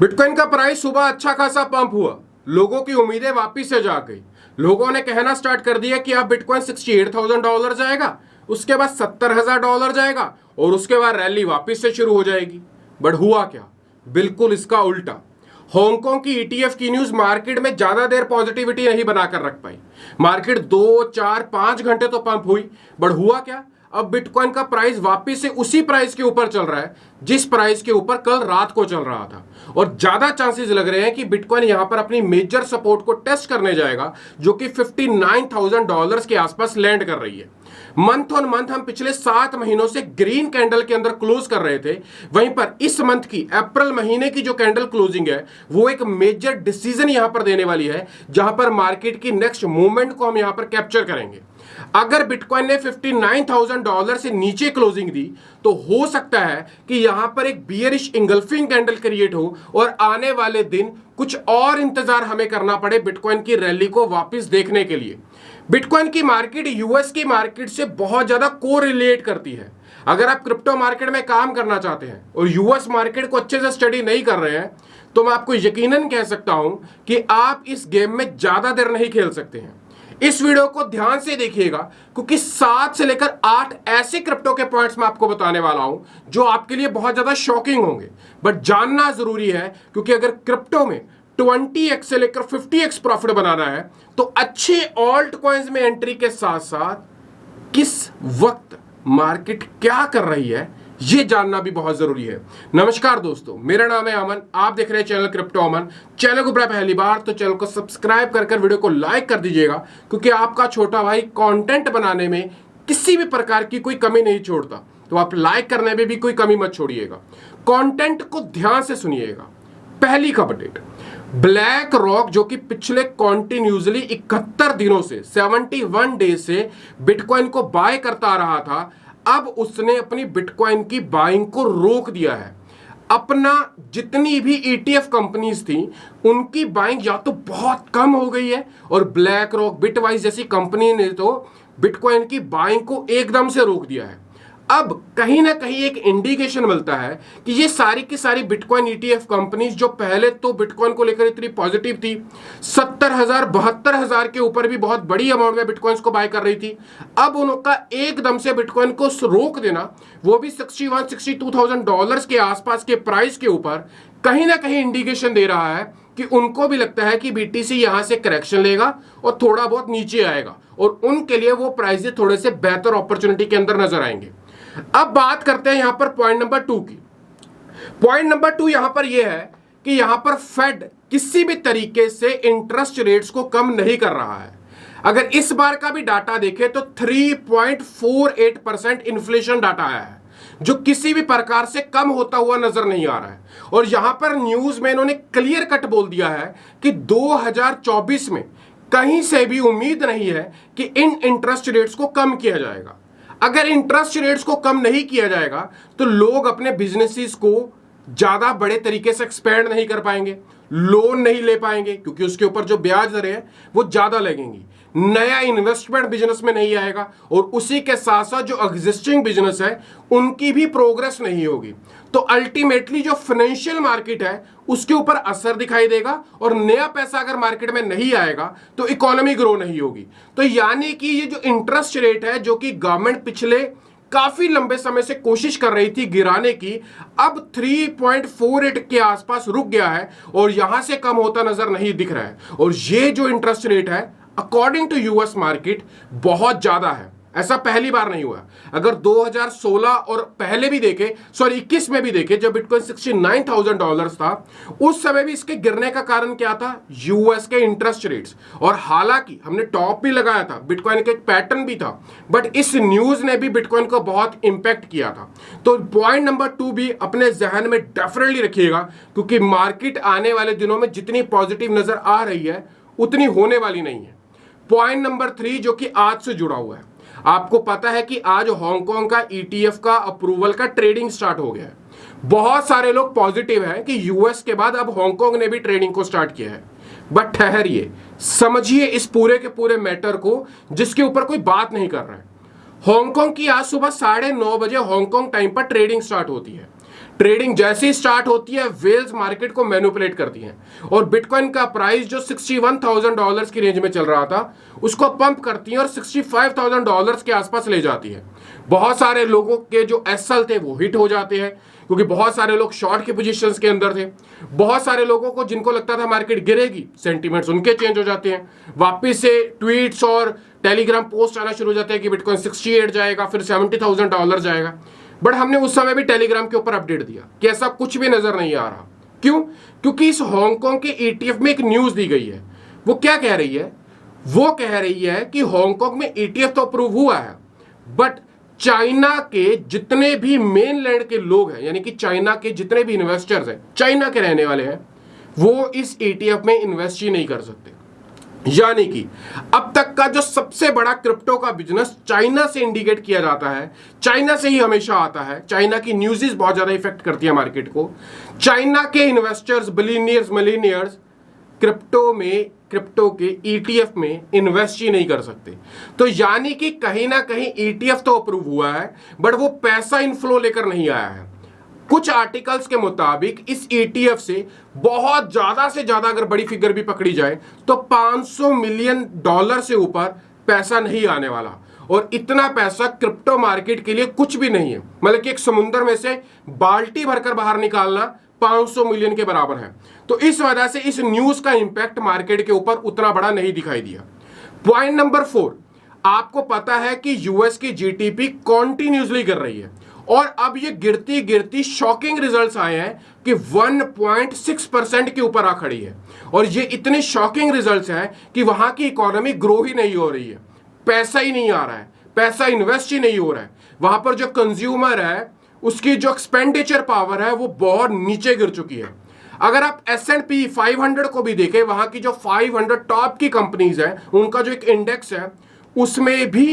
Bitcoin का price सुबह अच्छा खासा पंप हुआ। लोगों की उम्मीदें वापिस से जाग गई। लोगों ने कहना स्टार्ट कर दिया कि अब बिटकॉइन $68,000 जाएगा, उसके बाद $70,000 जाएगा और उसके बाद रैली वापिस से शुरू हो जाएगी। बट हुआ क्या? बिल्कुल इसका उल्टा। हांगकांग की ईटीएफ की न्यूज मार्केट में ज्यादा देर पॉजिटिविटी नहीं बनाकर रख पाई। मार्केट 2 4 5 घंटे तो पंप हुई, बट हुआ क्या? अब बिटकॉइन का प्राइस वापस से उसी प्राइस के ऊपर चल रहा है जिस प्राइस के ऊपर कल रात को चल रहा था। और ज्यादा चांसेस लग रहे हैं कि बिटकॉइन यहां पर अपनी मेजर सपोर्ट को टेस्ट करने जाएगा, जो कि $59,000 के आसपास लैंड कर रही है। मंथ ऑन मंथ हम पिछले 7 महीनों से ग्रीन कैंडल के अंदर क्लोज कर रहे थे। वहीं पर इस मंथ की अप्रैल महीने की जो कैंडल क्लोजिंग है वो एक मेजर डिसीजन यहां पर देने वाली है, जहां पर मार्केट की नेक्स्ट मूवमेंट को हम यहां पर कैप्चर करेंगे। अगर बिटकॉइन ने $59,000 से नीचे क्लोजिंग दी तो हो सकता है कि यहां पर एक बियरिश इंगल्फिंग कैंडल क्रिएट हो और आने वाले दिन कुछ और इंतजार हमें करना पड़े बिटकॉइन की रैली को वापस देखने के लिए। बिटकॉइन की मार्केट यूएस की मार्केट से बहुत ज्यादा कोरिलेट करती है। अगर आप क्रिप्टो मार्केट में काम करना चाहते हैं और यूएस मार्केट को अच्छे से स्टडी नहीं कर रहे हैं तो मैं आपको यकीनन कह सकता हूं कि आप इस गेम में ज्यादा देर नहीं खेल सकते हैं। इस वीडियो को ध्यान से देखिएगा क्योंकि 7 से लेकर 8 ऐसे क्रिप्टो के पॉइंट्स मैं आपको बताने वाला हूं जो आपके लिए बहुत ज्यादा शॉकिंग होंगे, बट जानना जरूरी है क्योंकि अगर क्रिप्टो में 20x से लेकर 50x प्रॉफिट बनाना है तो अच्छे ऑल्ट कॉइन्स में एंट्री के साथ साथ किस वक्त मार्केट क्या कर रही है ये जानना भी बहुत जरूरी है। नमस्कार दोस्तों, मेरा नाम है अमन, आप देख रहे हैं चैनल क्रिप्टो अमन। चैनल को पहली बार तो चैनल को सब्सक्राइब कर वीडियो को लाइक कर दीजिएगा क्योंकि आपका छोटा भाई कंटेंट बनाने में किसी भी प्रकार की कोई कमी नहीं छोड़ता, तो आप लाइक करने में भी कोई कमी मत छोड़िएगा। कंटेंट को ध्यान से सुनिएगा। पहली खबर अपडेट, ब्लैक रॉक जो कि पिछले कॉन्टिन्यूसली 71 दिनों से 71 डेज से बिटकॉइन को बाय करता आ रहा था, अब उसने अपनी बिटकॉइन की बाइंग को रोक दिया है। अपना जितनी भी ईटीएफ कंपनीज थी उनकी बाइंग या तो बहुत कम हो गई है और ब्लैक रॉक, बिटवाइज जैसी कंपनी ने तो बिटकॉइन की बाइंग को एकदम से रोक दिया है। अब कहीं ना कहीं एक इंडिकेशन मिलता है कि ये सारी की सारी बिटकॉइन ईटीएफ कंपनीज जो पहले तो बिटकॉइन को लेकर इतनी पॉजिटिव थी, 70,000 72,000 के ऊपर भी बहुत बड़ी अमाउंट में बिटकॉइंस को बाय कर रही थी, अब उनका एकदम से बिटकॉइन को रोक देना, वो भी $61,000-62,000 के आसपास के प्राइस के ऊपर, कहीं ना कहीं इंडिकेशन दे रहा है कि उनको भी लगता है कि बीटीसी यहां से करेक्शन लेगा और थोड़ा बहुत नीचे आएगा और उनके लिए वो प्राइसेस थोड़े से बेहतर अपॉर्चुनिटी के अंदर नजर आएंगे। अब बात करते हैं यहां पर पॉइंट नंबर 2 की। पॉइंट नंबर 2 यहां पर यह है कि यहां पर फेड किसी भी तरीके से इंटरेस्ट रेट्स को कम नहीं कर रहा है। अगर इस बार का भी डाटा देखें तो 3.48% इन्फ्लेशन डाटा आया है जो किसी भी प्रकार से कम होता हुआ नजर नहीं आ रहा है। और यहां पर न्यूज में इन्होंने क्लियर कट बोल दिया है कि 2024 में कहीं से भी उम्मीद नहीं है कि इन इंटरेस्ट रेट्स को कम किया जाएगा। अगर इंटरेस्ट रेट्स को कम नहीं किया जाएगा तो लोग अपने बिजनेसेस को ज्यादा बड़े तरीके से एक्सपेंड नहीं कर पाएंगे, लोन नहीं ले पाएंगे क्योंकि उसके ऊपर जो ब्याज दरें हैं वो ज्यादा लगेंगी, नया इन्वेस्टमेंट बिजनेस में नहीं आएगा और उसी के साथ साथ जो एग्जिस्टिंग बिजनेस है उनकी भी प्रोग्रेस नहीं होगी। तो अल्टीमेटली जो फाइनेंशियल मार्केट है उसके ऊपर असर दिखाई देगा और नया पैसा अगर मार्केट में नहीं आएगा तो इकोनॉमी ग्रो नहीं होगी। तो यानी कि ये जो इंटरेस्ट रेट है जो कि गवर्नमेंट पिछले काफी लंबे समय से कोशिश कर रही थी गिराने की, अब 3.48 के आसपास रुक गया है और यहां से कम होता नजर नहीं दिख रहा है। और ये जो इंटरेस्ट रेट है अकॉर्डिंग टू यूएस मार्केट बहुत ज्यादा है, ऐसा पहली बार नहीं हुआ। अगर 2016 और पहले भी देखे, 21 में भी देखे जब बिटकॉइन $69,000 था, उस समय भी इसके गिरने का कारण क्या था? यूएस के इंटरेस्ट रेट्स। और हालांकि हमने टॉप भी लगाया था, बिटकॉइन का एक पैटर्न भी था, बट इस न्यूज ने भी बिटकॉइन को बहुत इंपैक्ट किया था। तो पॉइंट नंबर 2 भी अपने जहन में डेफिनेटली रखिएगा क्योंकि मार्केट आने वाले दिनों में जितनी पॉजिटिव नजर आ रही है उतनी होने वाली नहीं है। पॉइंट नंबर 3 जो कि आज से जुड़ा हुआ है, आपको पता है कि आज हांगकांग का ईटीएफ का अप्रूवल का ट्रेडिंग स्टार्ट हो गया है। बहुत सारे लोग पॉजिटिव हैं कि यूएस के बाद अब हांगकांग ने भी ट्रेडिंग को स्टार्ट किया है, बट ठहरिए, समझिए इस पूरे के पूरे मैटर को जिसके ऊपर कोई बात नहीं कर रहा है। हांगकांग की आज सुबह 9:30 बजे हांगकांग टाइम पर ट्रेडिंग स्टार्ट होती है। ट्रेडिंग जैसे ही स्टार्ट होती है वेल्स मार्केट को मैनिपुलेट करती हैं और बिटकॉइन का प्राइस जो $61,000 की रेंज में चल रहा था उसको पंप करती हैं और $65,000 के आसपास ले जाती है। बहुत सारे लोगों के जो एसएल थे वो हिट हो जाते हैं क्योंकि बहुत सारे लोग शॉर्ट की पोजीशंस के अंदर थे। बहुत सारे लोगों को जिनको लगता था मार्केट गिरेगी, सेंटीमेंट्स उनके चेंज हो जाते हैं, वापस से ट्वीट्स और टेलीग्राम पोस्ट आना शुरू हो जाते हैं कि बिटकॉइन 68 जाएगा, फिर $70,000 जाएगा। बट हमने उस समय भी टेलीग्राम के ऊपर अपडेट दिया कि ऐसा कुछ भी नजर नहीं आ रहा। क्यों? क्योंकि इस हांगकांग के ETF में एक न्यूज दी गई है। वो क्या कह रही है? वो कह रही है कि हांगकांग में ETF तो अप्रूव हुआ है, बट चाइना के जितने भी मेनलैंड के लोग हैं, यानी कि चाइना के जितने भी इन्वेस्टर्स हैं, चाइना के रहने वाले हैं, वो इस ETF में इन्वेस्ट ही नहीं कर सकते। यानी कि अब तक का जो सबसे बड़ा क्रिप्टो का बिजनेस चाइना से इंडिकेट किया जाता है, चाइना से ही हमेशा आता है। चाइना की न्यूज़ बहुत ज्यादा इफेक्ट करती है मार्केट को। चाइना के इन्वेस्टर्स, बिलियनियर्स, मिलियनियर्स क्रिप्टो के ETF में इन्वेस्ट ही नहीं कर सकते। तो यानी कि कहीं ना कहीं ETF तो अप्रूव हुआ है, बट वो पैसा इनफ्लो लेकर नहीं आया है। कुछ आर्टिकल्स के मुताबिक इस ETF से बहुत ज्यादा से ज्यादा अगर बड़ी फिगर भी पकड़ी जाए तो $500 मिलियन से ऊपर पैसा नहीं आने वाला। और इतना पैसा क्रिप्टो मार्केट के लिए कुछ भी नहीं है। मतलब कि एक समुद्र में से बाल्टी भरकर बाहर निकालना 500 मिलियन के बराबर है। तो इस वजह से इस न्यूज का इंपैक्ट मार्केट के ऊपर उतना बड़ा नहीं दिखाई दिया। पॉइंट नंबर 4, आपको पता है कि यूएस की जीडीपी कॉन्टिन्यूसली गिर रही है और अब ये गिरती गिरती शॉकिंग रिजल्ट्स आए हैं कि 1.6% के ऊपर आ खड़ी है। और ये इतने शॉकिंग रिजल्ट्स हैं कि वहां की इकोनॉमी ग्रो ही नहीं हो रही है, पैसा ही नहीं आ रहा है, पैसा इन्वेस्ट ही नहीं हो रहा है। वहां पर जो कंज्यूमर है उसकी जो एक्सपेंडिचर पावर है वो बहुत नीचे गिर चुकी है। अगर आप S&P 500 को भी देखें, वहां की जो 500 टॉप की कंपनीज है उनका जो एक इंडेक्स है उसमें भी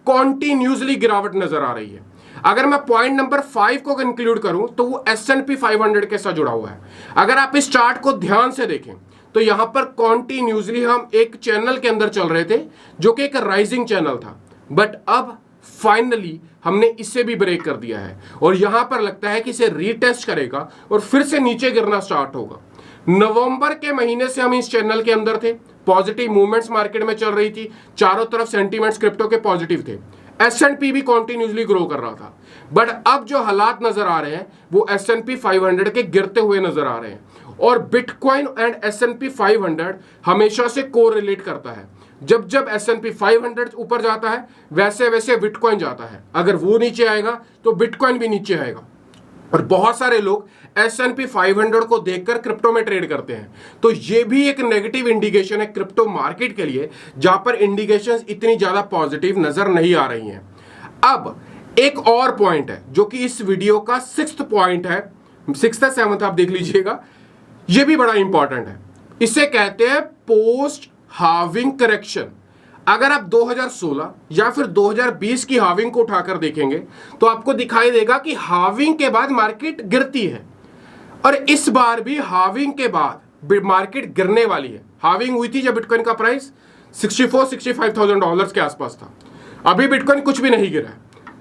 कॉन्टिन्यूसली गिरावट नजर आ रही है। अगर मैं पॉइंट नंबर 5 को कंक्लूड करूं तो वो S&P 500 के साथ जुड़ा हुआ है। अगर आप इस चार्ट को ध्यान से देखें तो यहां पर कॉन्टिन्यूसली हम एक चैनल के अंदर चल रहे थे जो कि एक राइजिंग चैनल था, बट अब फाइनली हमने इसे भी ब्रेक कर दिया है और यहां पर लगता है कि इसे रीटेस्ट करेगा और फिर से नीचे गिरना स्टार्ट होगा। नवंबर के महीने से हम इस चैनल के अंदर थे, पॉजिटिव मूवमेंट्स मार्केट में चल रही थी, चारों तरफ सेंटीमेंट्स क्रिप्टो के पॉजिटिव थे, S&P भी कॉन्टिन्यूसली ग्रो कर रहा था। बट अब जो हालात नजर आ रहे हैं वो S&P 500 के गिरते हुए नजर आ रहे हैं और बिटकॉइन एंड S&P 500 हमेशा से कोरिलेट करता है। जब जब S&P 500 ऊपर जाता है वैसे वैसे बिटकॉइन जाता है, अगर वो नीचे आएगा तो बिटकॉइन भी नीचे आएगा। और बहुत सारे लोग S&P 500 को देखकर क्रिप्टो में ट्रेड करते हैं, तो ये भी एक नेगेटिव इंडिकेशन है क्रिप्टो मार्केट के लिए, जहां पर इंडिकेशंस इतनी ज्यादा पॉजिटिव नजर नहीं आ रही हैं। अब एक और पॉइंट है जो कि इस वीडियो का 6th पॉइंट है, 6th या 7th आप देख लीजिएगा, ये भी बड़ा इंपॉर्टेंट है। इसे कहते हैं पोस्ट हार्विंग करेक्शन। अगर आप 2016 या फिर 2020 की हार्विंग को उठाकर देखेंगे तो आपको दिखाई देगा कि हार्विंग के बाद मार्केट गिरती है और इस बार भी हार्विंग के बाद मार्केट गिरने वाली है। हार्विंग हुई थी जब बिटकॉइन का प्राइस $65,000 के आसपास था। अभी बिटकॉइन कुछ भी नहीं गिरा है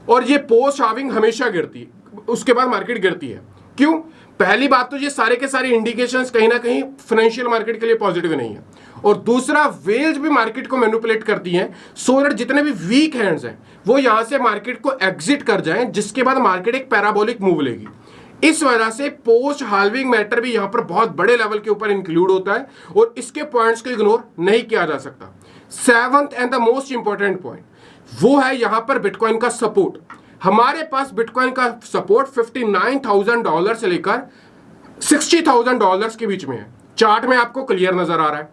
और ये पोस्ट हार्विंग हमेशा गिरती है, उसके बाद मार्केट गिरती है। क्यों? पहली बात तो ये सारे के सारे इंडिकेशंस कहीं ना कहीं फाइनेंशियल मार्केट के लिए पॉजिटिव नहीं है, और दूसरा वेल्स भी मार्केट को मैनिपुलेट करती हैं सो दैट जितने भी वीक हैंड्स हैं वो यहां से मार्केट को एग्जिट कर जाएं, जिसके बाद मार्केट एक पैराबोलिक मूव लेगी। इस वजह से पोस्ट हार्विंग मैटर भी यहां पर बहुत बड़े लेवल के ऊपर इंक्लूड होता है और इसके पॉइंट्स को इग्नोर नहीं किया जा सकता। 7th and the most important point वो है यहां पर बिटकॉइन का सपोर्ट। हमारे पास बिटकॉइन का सपोर्ट $59,000 से लेकर $60,000 के बीच में है। चार्ट में आपको क्लियर नजर आ रहा है।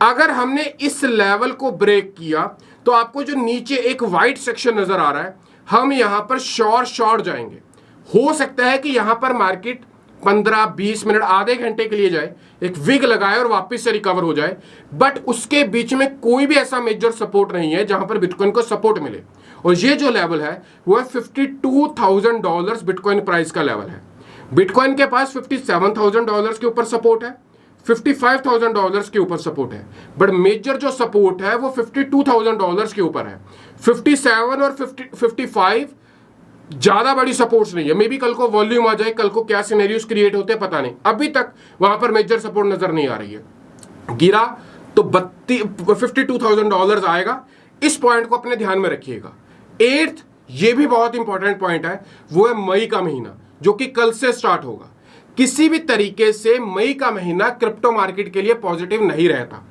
अगर हमने इस लेवल को ब्रेक किया तो आपको जो नीचे एक वाइट सेक्शन नजर आ रहा है, हम यहां पर शॉर्ट जाएंगे। हो सकता है कि यहां पर मार्केट 15-20 मिनट, आधे घंटे के लिए जाए, एक विग लगाए और वापस से रिकवर हो जाए, बट उसके बीच में कोई भी ऐसा मेजर सपोर्ट नहीं है जहां पर बिटकॉइन को सपोर्ट मिले। और ये जो लेवल है वो है $52,000 बिटकॉइन प्राइस का लेवल है। बिटकॉइन के पास $57,000 के ऊपर सपोर्ट है, $55,000 के ऊपर सपोर्ट है, बट मेजर जो सपोर्ट है वो $52,000 के ऊपर है। 57 और 55 ज्यादा बड़ी सपोर्ट्स नहीं है। मे बी कल को वॉल्यूम आ जाए, कल को क्या सिनेरियोस क्रिएट होते हैं पता नहीं, अभी तक वहां पर मेजर सपोर्ट नजर नहीं आ रही है। गिरा तो $52,000 आएगा, इस पॉइंट को अपने ध्यान में रखिएगा। एट्थ, ये भी बहुत इंपॉर्टेंट पॉइंट है, वो है मई का महीना जो कि कल से स्टार्ट होगा। किसी भी तरीके से मई का महीना क्रिप्टो मार्केट के लिए पॉजिटिव नहीं रहता।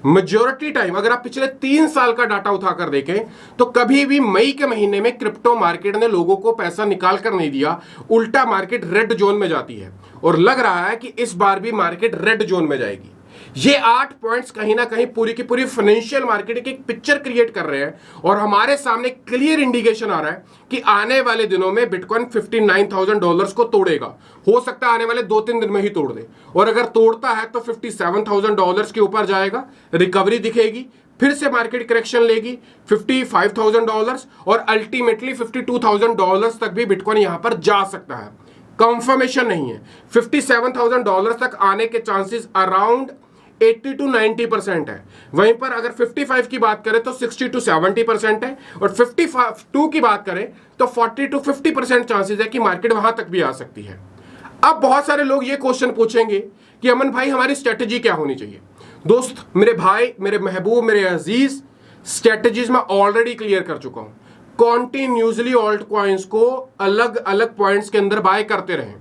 मेजॉरिटी टाइम अगर आप पिछले 3 साल का डाटा उठाकर देखें तो कभी भी मई के महीने में क्रिप्टो मार्केट ने लोगों को पैसा निकाल कर नहीं दिया, उल्टा मार्केट रेड जोन में जाती है और लग रहा है कि इस बार भी मार्केट रेड जोन में जाएगी। ये 8 पॉइंट्स कहीं ना कहीं पूरी की पूरी फाइनेंशियल मार्केट की एक पिक्चर क्रिएट कर रहे हैं और हमारे सामने क्लियर इंडिकेशन आ रहा है कि आने वाले दिनों में बिटकॉइन $59,000 को तोड़ेगा। हो सकता है आने वाले 2-3 दिन में ही तोड़ दे, और अगर तोड़ता है तो $57,000 के ऊपर जाएगा, रिकवरी दिखेगी, फिर से मार्केट करेक्शन लेगी $55,000 और अल्टीमेटली $52,000 तक भी बिटकॉइन यहां पर जा सकता है। कंफर्मेशन नहीं है। $57,000 तक आने के चांसेस अराउंड 80 to 90% है। वहीं पर अगर 55 की बात करें तो 60 to 70% है, और 52 की बात करें तो 40 to 50% चांसेस है कि मार्केट वहां तक भी आ सकती है। अब बहुत सारे लोग ये क्वेश्चन पूछेंगे कि अमन भाई हमारी स्ट्रेटेजी क्या होनी चाहिए। दोस्त, मेरे भाई, मेरे महबूब, मेरे अजीज, स्ट्रेटेजीज मैं ऑलरेडी क्लियर कर चुका हूं। कॉन्टिन्यूसली ऑल्ट कॉइन्स को अलग अलग पॉइंट्स के अंदर बाय करते रहें।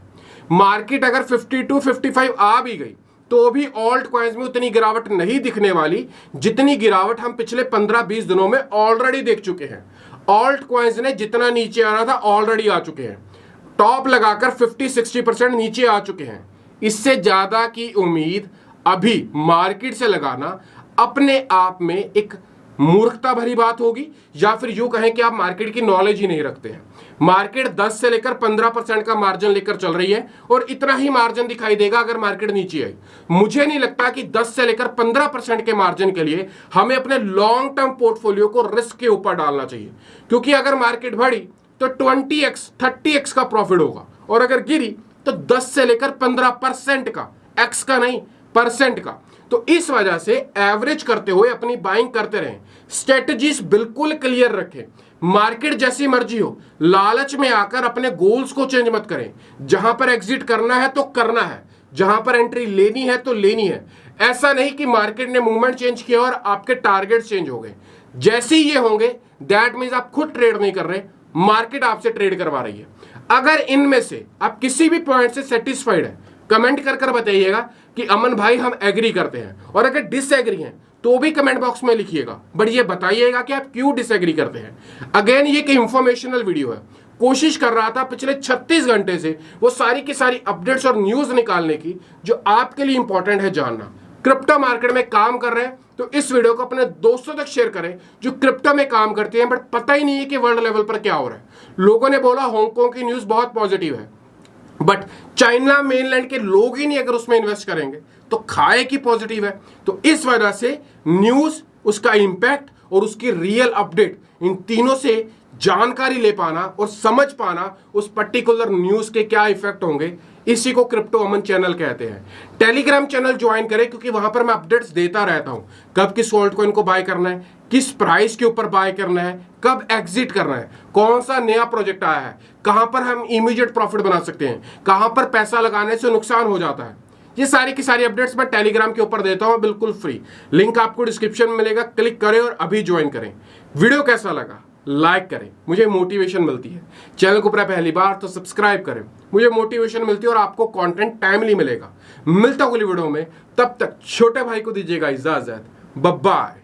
मार्केट अगर 52 55 आ भी गई तो भी ऑल्ट कॉइन्स में उतनी गिरावट नहीं दिखने वाली जितनी गिरावट हम पिछले 15-20 दिनों में ऑलरेडी देख चुके हैं। ऑल्ट कॉइन्स ने जितना नीचे आना था ऑलरेडी आ चुके हैं, टॉप लगाकर 50-60% नीचे आ चुके हैं। इससे ज्यादा की उम्मीद अभी मार्केट से लगाना अपने आप में एक मूर्खता भरी बात होगी, या फिर यूं कहें कि आप मार्केट की नॉलेज ही नहीं रखते हैं। मार्केट 10 से लेकर 15% का मार्जिन लेकर चल रही है और इतना ही मार्जिन दिखाई देगा अगर मार्केट नीचे आई। मुझे नहीं लगता कि 10 से लेकर 15% के मार्जिन के लिए हमें अपने लॉन्ग टर्म पोर्टफोलियो को रिस्क के ऊपर डालना चाहिए, क्योंकि अगर मार्केट बढ़ी तो 20x 30x का प्रॉफिट होगा, और अगर गिरी तो 10 से लेकर 15% का, एक्स का नहीं परसेंट का। तो इस वजह से एवरेज करते हुए अपनी बाइंग करते रहें, स्ट्रेटजीज बिल्कुल क्लियर रखें। मार्केट जैसी मर्जी हो, लालच में आकर अपने गोल्स को चेंज मत करें। जहां पर एग्जिट करना है तो करना है, जहां पर एंट्री लेनी है तो लेनी है। ऐसा नहीं कि मार्केट ने मूवमेंट चेंज किया और आपके टारगेट चेंज हो गए। जैसे ही ये होंगे दैट मींस आप खुद ट्रेड नहीं कर रहे, मार्केट आपसे ट्रेड करवा रही है। अगर इनमें से आप किसी भी पॉइंट से सेटिस्फाइड है, कमेंट कर कर बताइएगा कि अमन भाई हम एग्री करते हैं, और अगर डिसएग्री हैं तो भी कमेंट बॉक्स में लिखिएगा, बट ये बताइएगा कि आप क्यों डिसएग्री करते हैं। अगेन ये एक इंफॉर्मेशनल वीडियो है, कोशिश कर रहा था पिछले 36 घंटे से वो सारी की सारी अपडेट्स और न्यूज निकालने की जो आपके लिए इंपॉर्टेंट है जानना। क्रिप्टो मार्केट में काम कर रहे हैं तो इस वीडियो को अपने दोस्तों तक शेयर करें जो क्रिप्टो में काम करते हैं बट पता ही नहीं है कि वर्ल्ड लेवल पर क्या हो रहा है। लोगों ने बोला हांगकांग की न्यूज बहुत पॉजिटिव है, बट चाइना मेनलैंड के लोग ही नहीं अगर उसमें इन्वेस्ट करेंगे तो खाए की पॉजिटिव है। तो इस वजह से न्यूज, उसका इंपैक्ट और उसकी रियल अपडेट, इन तीनों से जानकारी ले पाना और समझ पाना उस पर्टिकुलर न्यूज के क्या इफेक्ट होंगे, इसी को क्रिप्टो अमन चैनल कहते हैं। टेलीग्राम चैनल ज्वाइन करें क्योंकि वहां पर मैं अपडेट्स देता रहता हूं, कब किस ऑल्ट कॉइन को बाय करना है, किस प्राइस के ऊपर बाय करना है, कब एग्जिट करना है, कौन सा नया प्रोजेक्ट आया है, कहां पर हम इमीडिएट प्रॉफिट बना सकते हैं, कहां पर पैसा लगाने से नुकसान हो जाता है। ये सारी की सारी अपडेट्स मैं टेलीग्राम के ऊपर देता हूं बिल्कुल फ्री। लिंक आपको डिस्क्रिप्शन में मिलेगा, क्लिक करें और अभी ज्वाइन करें। वीडियो कैसा लगा लाइक करें, मुझे मोटिवेशन मिलती है। चैनल को पहली बार तो सब्सक्राइब करें, मुझे मोटिवेशन मिलती है और आपको कंटेंट टाइमली मिलेगा। मिलता हूं अगली वीडियो में, तब तक छोटे भाई को दीजिएगा इजाजत। Bye bye.